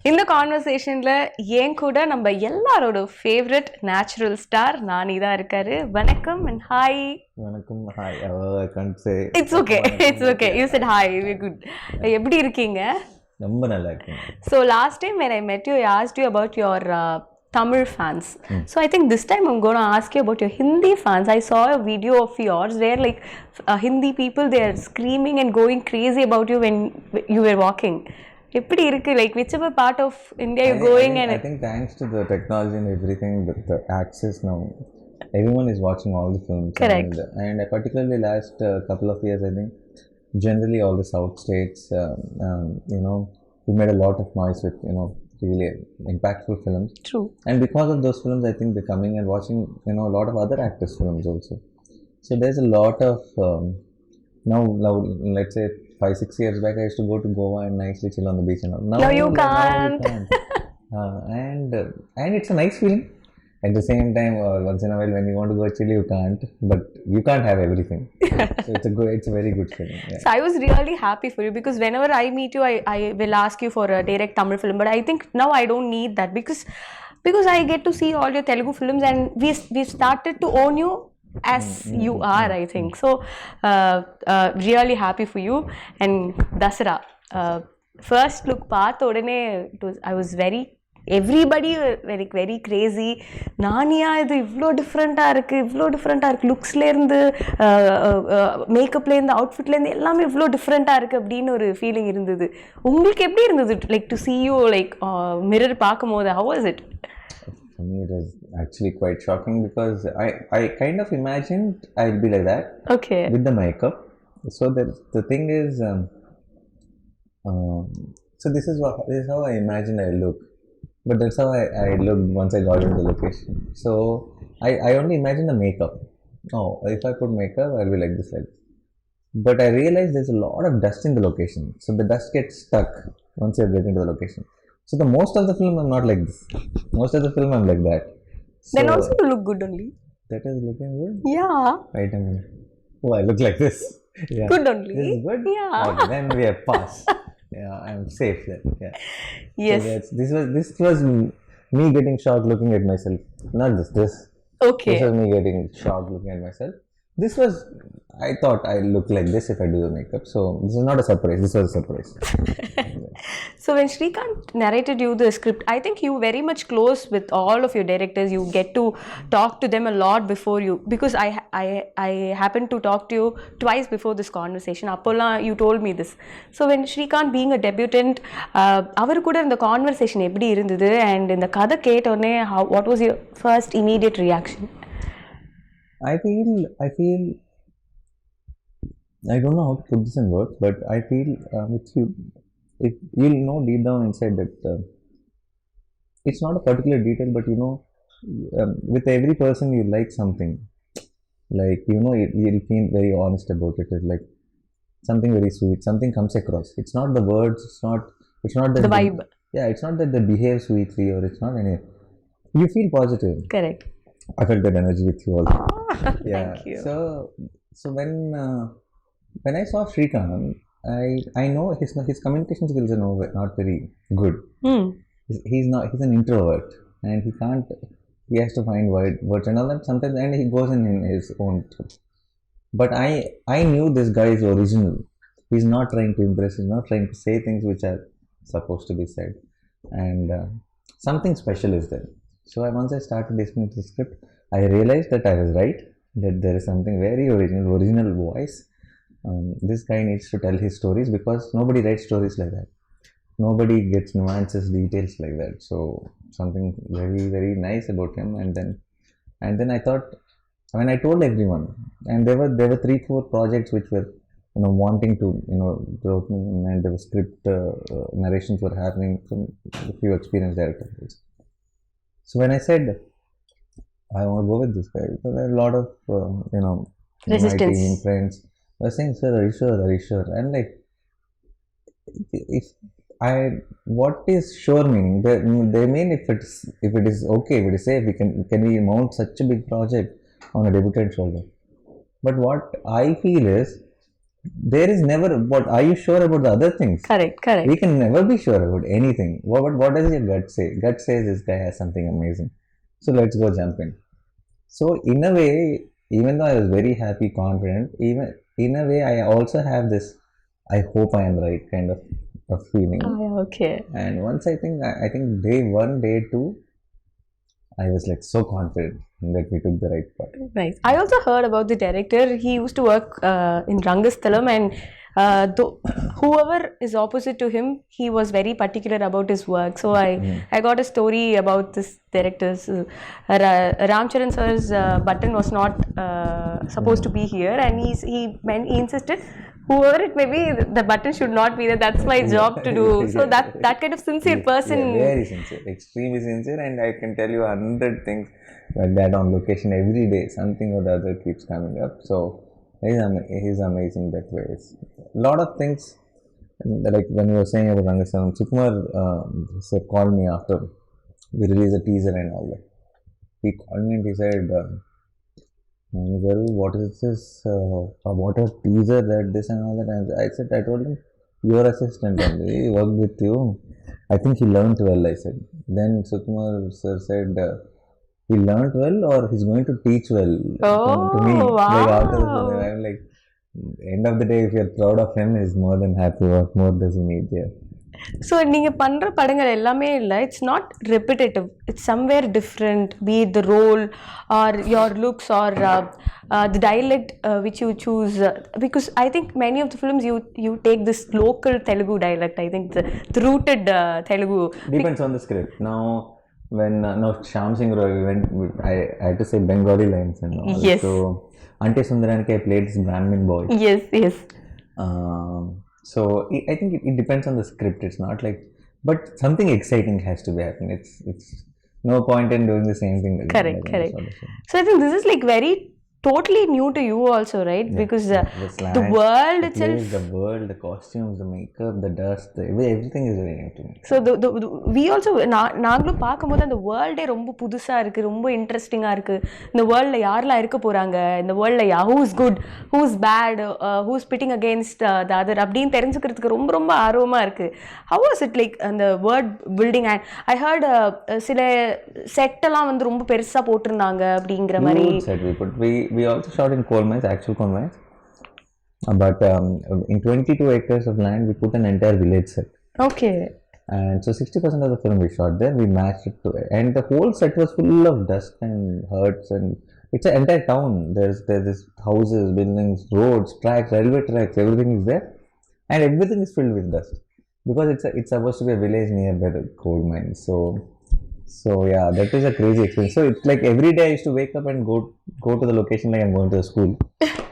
இந்த கான்வர்சேஷன்ல என் கூட நம்ம எல்லாரோட ஃபேவரட் நேச்சுரல் ஸ்டார் நானி தான் இருக்காரு. வணக்கம் and hi. வணக்கம், hi. I can't say. It's okay. It's okay. You said hi. We're good. எப்படி இருக்கீங்க? ரொம்ப நல்லா இருக்கேன். So last time when I met you, I asked you about your Tamil fans. So I think this time I'm going to ask you about your Hindi fans. I saw a video of yours where like Hindi people, they are screaming and going crazy about you when you were walking. எப்படி இருக்கு, like whichever part of India you're going? I think thanks to the technology and everything, the access now, everyone is watching all the films. Correct. And particularly last couple of years, I think generally all the south states, we made a lot of noise with really impactful films. True. And because of those films, I think they're coming and watching a lot of other actors' films also. So there's a lot of now let's say 5-6 years back, I used to go to Goa and nicely chill on the beach and all. Now you can't. And it's a nice feeling. At the same time, once in a while when you want to go chill, you can't. But you can't have everything. So it's a very good feeling. Yeah. So I was really happy for you because whenever I meet you, I will ask you for a direct Tamil film. But I think now I don't need that because I get to see all your Telugu films and we started to own you as you are, I think. So really happy for you. And Dasara, first look paatha odane I was everybody very crazy. Naniya இது இவ்ளோ டிஃப்ரெண்டா இருக்கு லுக்ஸ்ல இருந்து மேக்கப்ல இருந்து அவுட்ஃபிட்ல இருந்து எல்லாமே இவ்ளோ டிஃப்ரெண்டா இருக்கு அப்படின்னு ஒரு ஃபீலிங் இருந்தது. உங்களுக்கு எப்படி இருந்தது, like to see you like mirror பாக்கும்போது? how was it? For me, it was actually quite shocking because I kind of imagined I'd be like that. Okay. With the makeup. So the thing is, so this is how I imagined I look. But that's how I looked once I got into the location. So I only imagined the makeup. Oh, if I put makeup, I'll be like this. But I realized there's a lot of dust in the location. So the dust gets stuck once you get into the location. So the most of the film I'm not like this. Most of the film I'm like that. So then also you look good only. That is looking good? Yeah. Wait a minute. Oh, I look like this. Yeah. Good only. This is good? Yeah. Okay, then we have passed. Yeah, I'm safe then. Yeah. Yes. So this was me getting shocked looking at myself. Not this. Okay. This was me getting shocked looking at myself. This was, I thought I look like this if I do the makeup. So this is not a surprise. This was a surprise. So when Srikanth narrated you the script, I think you very much close with all of your directors. You get to talk to them a lot before you, because I happened to talk to you twice before this conversation. Appola, you told me this. So when Srikanth being a debutant, அவர் கூட இந்த conversation எப்படி இருந்தது? And இந்த கதை கேட்டோனே what was your first immediate reaction? I feel I don't know how to put this in words, but I feel you'll know deep down inside that it's not a particular detail, but with every person you like something, like you'll feel very honest about it. It's like something very sweet, something comes across. It's not the words, it's not that the vibe. Yeah, it's not that they behave sweetly, or it's not any. You feel positive. Correct. I felt that energy with you also. Yeah. Thank you. So when I saw Srikanth, I know his communication skills are not very good. He's an introvert, and he has to find words and all that sometimes, and he goes in his own truth. But I knew this guy is original. He's not trying to impress, he's not trying to say things which are supposed to be said, and something special is there. So once I started listening to the script, I realized that I was right, that there is something very original voice. This guy needs to tell his stories, because nobody writes stories like that. Nobody gets nuances, details like that. So something very, very nice about him. And then I thought, when I told everyone, and there were 3-4 projects which were wanting to wrote me, and the script narrations were happening from a few experienced directors. So when I said I want to go with this guy, there were a lot of resistance. My team friends were saying, "Sir, are you sure?" And like, what is sure meaning? They mean if it is okay, if it is safe, can we mount such a big project on a debutant shoulder? But what I feel is, there is never, what are you sure about the other things? Correct. We can never be sure about anything. What does your gut say? Gut says this guy has something amazing, so let's go jump in. So in a way, even though I was very happy, confident, even in a way I also have this I hope I am right kind of feeling. Okay. And once I think day one, day two, I was like so confident that we took the right path. Nice. I also heard about the director. He used to work in Rangasthalam, and whoever is opposite to him, he was very particular about his work. So I got a story about this director's. Ramcharan sir's button was not supposed to be here, and he insisted. Whoever it may be, the button should not be there. That's my job to do. So that kind of sincere person. Yeah, very sincere, extremely sincere, and I can tell you 100 things like that on location every day. Something or the other keeps coming up. So he's amazing that way. A lot of things, like when you were saying about Rangasam, Sukumar sir called me after we released a teaser and all that. He called me and he said, what is this? What a teaser, that this and all that. And I told him, your assistant only, he worked with you. I think he learned well, I said. Then Sukumar sir said, he learned well or he's going to teach well to me. Wow. Like after the film, I'm like, end of the day, if you're proud of him, he's more than happy. What more does he need there? So நீங்கள் பண்ணுற படங்கள் எல்லாமே இல்லை, it's not repetitive, it's somewhere different, be the role or your looks or the dialect which you choose, because I think many of the films you take this local Telugu dialect, I think the rooted Telugu. Depends on the script. Now when Shyam Singh Roy went, I had to say Bengali lines and all. Yes. So Ante Sundaraniki I played this Brahmin boy. Yes. So I think it depends on the script. It's not like, but something exciting has to be happening. It's no point in doing the same thing. Correct. So I think this is like very totally new to you also, right? Yeah, because the world itself, the world, the costumes, the makeup, the dust, everything is very new to me. So we also நாங்களும் பார்க்கும்போது அந்த வேர்ல்டே ரொம்ப புதுசா இருக்கு, ரொம்ப இன்ட்ரெஸ்டிங்கா இருக்கு. இந்த வேர்ல்ட்ல யாரெல்லாம் இருக்க போறாங்க, இந்த வேர்ல்ட்ல who is good, who is bad, who is pitting against the other அப்படின்னு தெரிஞ்சுக்கிறதுக்கு ரொம்ப ரொம்ப ஆர்வமா இருக்கு. How was it like அந்த world building? And I heard சில செட் எல்லாம் வந்து ரொம்ப பெருசா போட்டிருந்தாங்க அப்படிங்கிற மாதிரி. We also shot in coal mines, actual coal mines. But in 22 acres of land, we put an entire village set. Okay. And so 60% of the film we shot there, we matched it to it. And the whole set was full of dust and huts, and it's an entire town. There's this houses, buildings, roads, tracks, railway tracks, everything is there. And everything is filled with dust. Because it's supposed to be a village nearby the coal mines. So yeah, that is a crazy experience. So it's like every day I used to wake up and go to the location like I'm going to the school.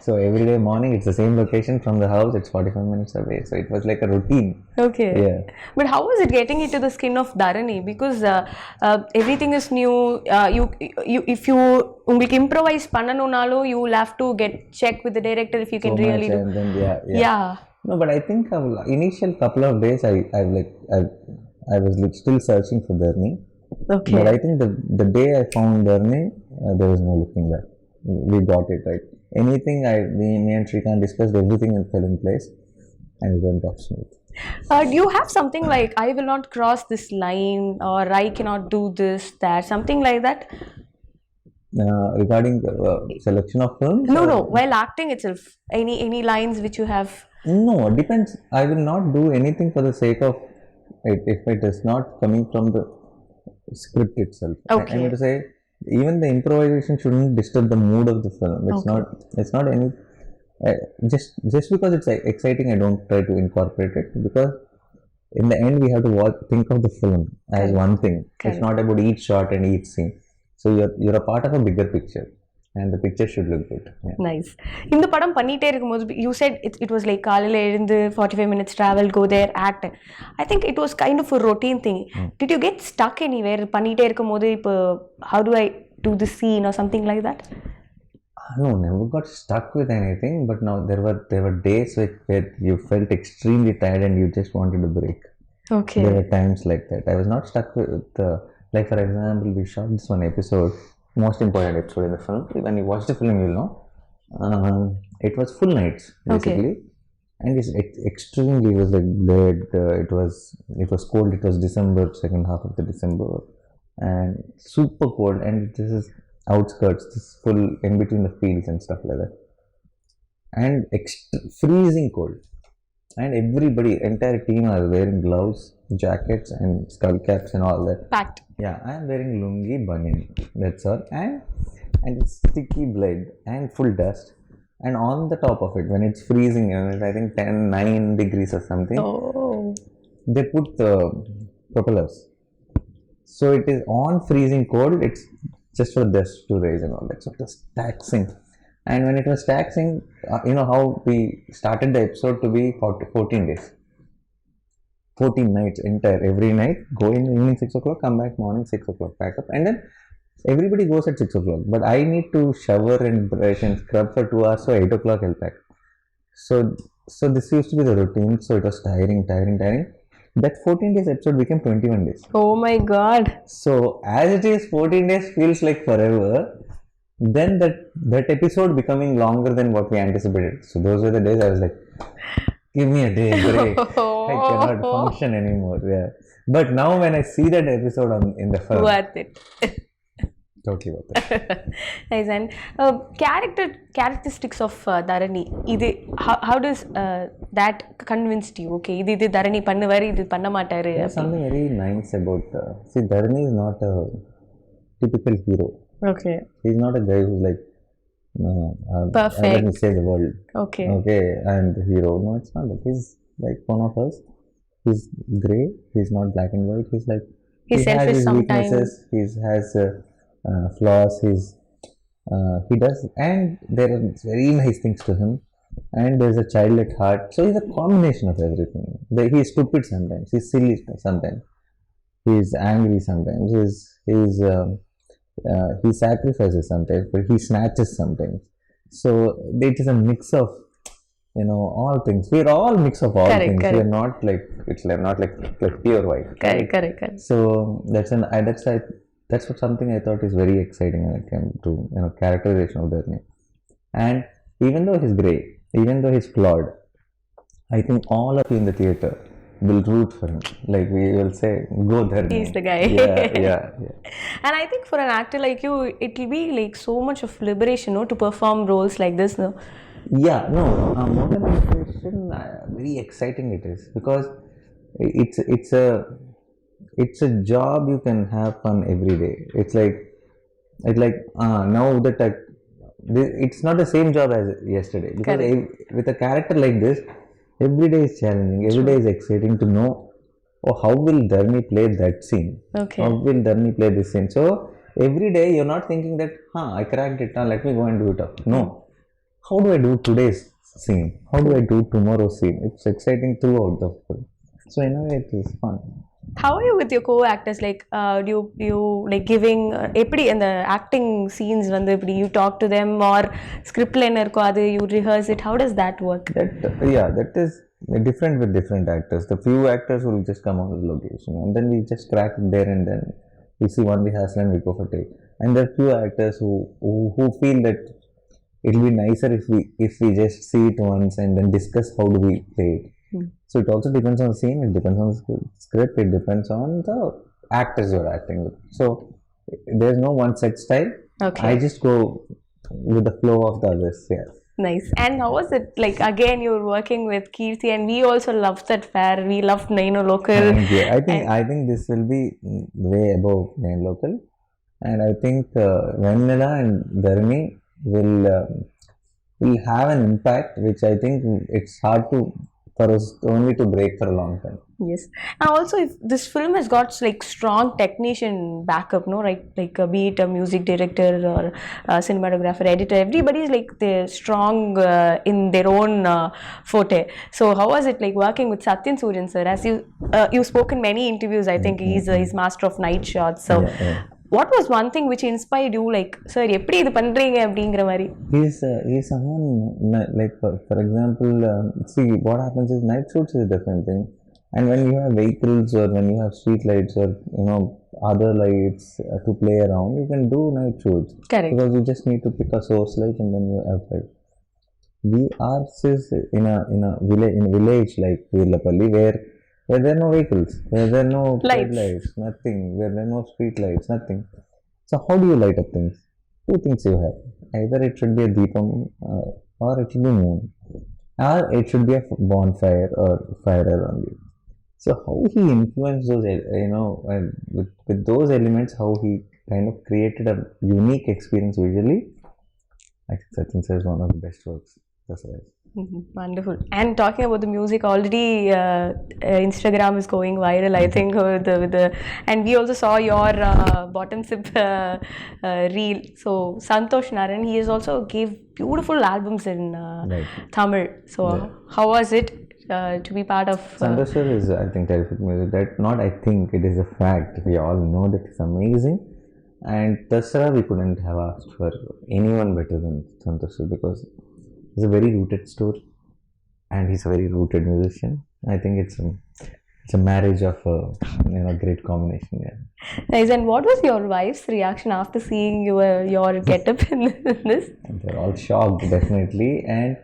So every day morning it's the same location from the house. It's 45 minutes away. So it was like a routine. Okay. Yeah. But how was it getting into the skin of Dharani? Because everything is new. You if you உங்களுக்கு improvise பண்ணனும்னாலும் you will have to get check with the director if you can really do. And then, yeah. No, but I think initial couple of days I was like still searching for Dharani. Okay. But I think the day I found Dharani, there was no looking back. We got it right. Anything me and Shrikant discussed, everything fell in place, and it went off smooth. Do you have something like I will not cross this line, or I cannot do this, that, something like that? Regarding selection of films? No. While acting itself, any lines which you have? No, it depends. I will not do anything for the sake of it if it is not coming from the script itself. Okay. I mean to say, even the improvisation shouldn't disturb the mood of the film. It's not any just because it's exciting, I don't try to incorporate it, because in the end we have to think of the film as one thing. It's not about each shot and each scene. So you're a part of a bigger picture, and the picture should look good. Yeah. Nice. இந்த படம் பண்ணிட்டே இருக்கும்போது you said it was like காலையில எழுந்து 45 minutes travel, go there, act. I think it was kind of a routine thing. Did you get stuck anywhere பண்ணிட்டே இருக்கும்போது இப்போ how do I do the scene or something like that? No, never got stuck with anything, but now there were days where you felt extremely tired and you just wanted a break. Okay. There were times like that. I was not stuck with like for example, we shot this one episode, most important episode in the film. When you watch the film, you'll know. It was full nights basically. and extremely, it was like bled. It was cold. It was December, second half of the December, and super cold. And this is outskirts, this full in between the fields and stuff like that, and freezing cold. And everybody, entire team are wearing gloves, jackets, and skull caps and all that. Packed. Yeah, I am wearing lungi, bunian. That's all, and it's sticky blood and full dust. And on the top of it, when it's freezing, and it's, I think 10, 9 degrees or something, Oh. they put the propellers. So it is on freezing cold, it's just for dust to raise and all that. So it was taxing. And when it was taxing, you know how we started the episode to be 14 days. 14 nights entire, every night, go in evening 6 o'clock, come back morning 6 o'clock, pack up. And then everybody goes at 6 o'clock. But I need to shower and brush and scrub for 2 hours, so 8 o'clock I'll pack. So this used to be the routine. So it was tiring. That 14 days episode became 21 days. Oh my god. So as it is, 14 days feels like forever. Then that episode becoming longer than what we anticipated. So those were the days I was like, give me a day break. I cannot function anymore. Yeah. But now when I see that episode in the film, Worth it. totally worth it. Nice. And characteristics of Dharani. How does that convinced you? Okay, இது Dharani பண்ணுவாரு, இது பண்ண மாட்டாரு. There's something very nice about. See, Dharani is not a typical hero. Okay. He's not a guy who's like, Perfect. let me save the world. Okay. I am the hero. No, it's not that. He's like one of us. He's grey. He's not black and white. He's like, he's selfish has his sometimes. weaknesses. He has flaws. He does, and there are very nice things to him. And there's a child at heart. So he's a combination of everything. He's stupid sometimes. He's silly sometimes. He's angry sometimes. He sacrifices sometimes, but he snatches sometimes. So it is a mix of, all things. We're all mix of all correct, things. correct. We're not like, it's not like pure white. Correct. So that's what something I thought is very exciting when it came to characterization of that name. And even though he's grey, even though he's flawed, I think all of you in the theater will root for him. Like we will say, go there. He's the guy. Yeah. And I think for an actor like you, it will be like so much of liberation, to perform roles like this, no? Yeah, no. More than liberation, very exciting it is, because it's a job you can have fun every day. It's like now that it's not the same job as yesterday, because with a character like this, every day is challenging. Every day is exciting to know, how will Dharani play that scene? Okay. How will Dharani play this scene? So every day you're not thinking that, I cracked it, let me go and do it up. No. How do I do today's scene? How do I do tomorrow's scene? It's exciting throughout the film. So in a way it is fun. How are you with your co-actors? Like, do you like giving எப்படி அந்த acting scenes வந்து இப்படி you talk to them, or script ல என்ன இருக்கோ அது you rehearse it? How does that work? That is different with different actors. The few actors will just come on the location, and then we just crack it there and then. We see one rehearsal and we go for take. And there are few actors who feel that it will be nicer if we just see it once and then discuss how do we play it. So it also depends on the scene, it depends on the script, it depends on the actors you're acting with. So there's no one set style. Okay. I just go with the flow of the others. Yeah. Nice. And how was it? Like, again, you're working with Kirti, and we also loved that fair. We loved Naino Local. I think this will be way above Naino Local, and I think Vanilla and Dharani will have an impact which I think it's hard for us only to break for a long time. Yes. And also, if this film has got like strong technician backup, no, right? Like be it a music director or a cinematographer, editor, everybody's like they're strong in their own forte. So how was it like working with Satyan Suryan sir? As you spoke in many interviews, I think he's master of night shots. So what was one thing which inspired you, like, sir, எப்படி இது பண்றீங்க அப்படிங்கிற மாதிரி? He's someone like, for example, see what happens is night shoots is a different thing. And when you have vehicles or when you have street lights or other lights to play around, you can do night shoots. Correct. Because you just need to pick a source light and then you have light. ours is in a village like Virlapalli where there are no vehicles, where there are no Lights. lights, nothing, where there are no street lights, nothing. So how do you light up things? Two things you have. Either it should be a deepam or it should be moon, or it should be a bonfire or fire around you. So how he influenced those, with those elements, how he kind of created a unique experience visually. I think Sachin Sir is one of the best works. That's right. Wonderful. And talking about the music, already Instagram is going viral. I think with the and we also saw your bottom sip reel. So Santosh Naran, he has also gave beautiful albums in Right. Tamil. So how was it to be part of? Santosh Sir is, I think, terrific music. That not I think, it is a fact. We all know that it's amazing. And Dasara, we couldn't have asked for anyone better than Santosh Sir because he's a very rooted story and he's a very rooted musician. I think it's a marriage of a great combination. Yeah. Nice. And what was your wife's reaction after seeing your getup in this? They're all shocked, definitely. And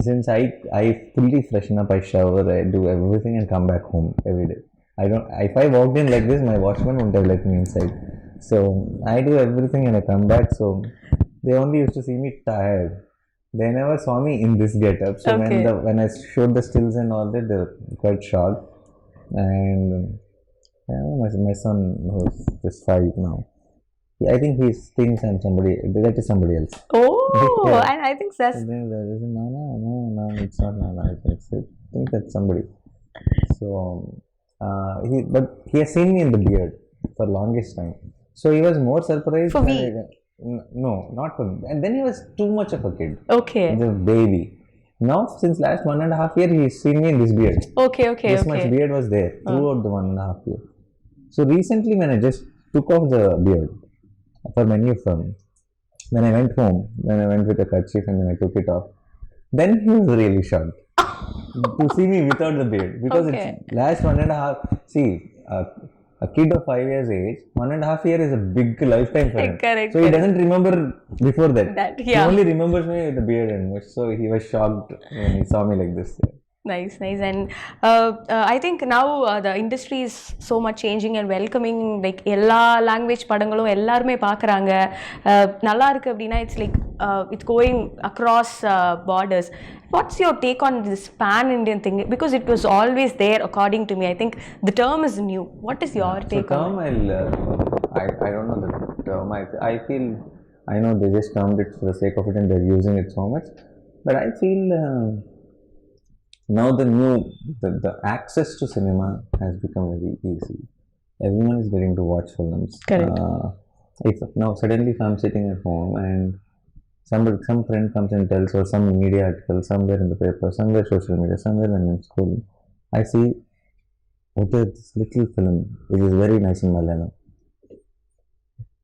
since I fully freshen up, I shower, I do everything and come back home every day. If I walked in like this, my watchman wouldn't have let me inside. So I do everything and I come back. So they only used to see me tired. They never saw me in this getup. So when I showed the stills and all that, they were quite shocked. And my son, who's just 5 now, I think he thinks I'm somebody. That is somebody else. Oh, and I think that's. No, it's not Nana. I think that's somebody. So, but he has seen me in the beard for longest time. So he was more surprised. For me? No, not for me. And then he was too much of a kid. Okay. The baby. Now, since last 1.5 years, he's seen me in this beard. Okay. This much beard was there throughout the 1.5 years. So recently, when I just took off the beard for many of them, when I went home, when I went with a kerchief and then I took it off, then he was really shocked to see me without the beard because it's last 1.5. See, a kid of 5 years age, 1.5 years is a big lifetime for him. Correct. So he doesn't remember before that. Yeah. He only remembers me with the beard and much. So he was shocked when he saw me like this. Nice. And I think now the industry is so much changing and welcoming. Like எல்லா language படங்களும் எல்லாருமே பார்க்குறாங்க. நல்லா இருக்கு அப்படின்னா it's like it's going across borders. What's your take on this pan-Indian thing? Because it was always there, according to me. I think the term is new. What is your take on it? I don't know the term. I feel, I know they just termed it for the sake of it and they're using it so much. But I feel now the access to cinema has become very easy. Everyone is getting to watch films. Correct. If I'm sitting at home and some friend comes and tells, or some media article somewhere in the paper, somewhere social media, somewhere when I'm school, I see, okay, this little film, it is very nice in Malayalam.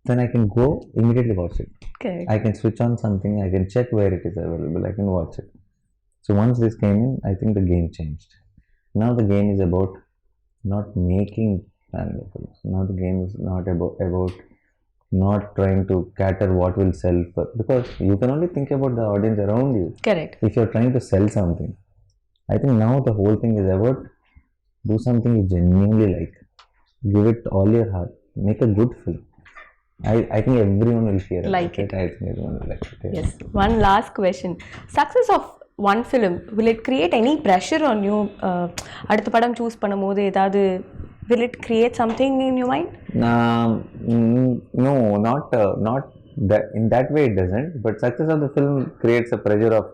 Then I can go immediately watch it. Okay. I can switch on something, I can check where it is available, I can watch it. So once this came in, I think the game changed. Now the game is about not making family films. Now the game is not about not trying to cater what will sell, because you can only think about the audience around you. Correct. If you're trying to sell something, I think now the whole thing is about do something you genuinely like, give it all your heart, make a good film. I think everyone will hear like it. I think everyone will like it. Yes. One last question. Success of one film, will it create any pressure on you? அடுத்த படம் choose பண்ணும்போது ஏதாவது will it create something in your mind? No, not that. In that way, it doesn't. But success of the film creates a pressure of,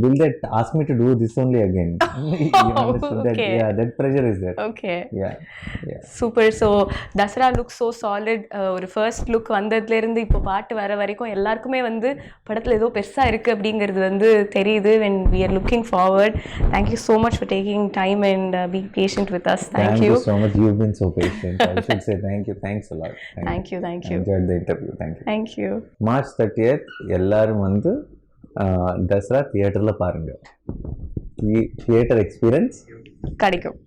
will they ask me to do this only again? You understood that? Yeah, that pressure is there. Okay. Yeah. Super. So Dasara looks so solid. ஒரு first look வந்ததுல இருந்து இப்போ பாட்டு வர வரைக்கும் எல்லாருக்குமே வந்து படத்துல ஏதோ பெருசா இருக்கு அப்படிங்கிறது வந்து தெரியுது. When we are looking forward. Thank you so much for taking time and being patient with us. Thank you so much. You've been so patient. I should say thank you. Thanks a lot. Thank you. I enjoyed the interview. Thank you. March 30th எல்லாரும் வந்து தசரா தியேட்டர்ல பாருங்க. Theatre experience கிடைக்கும்.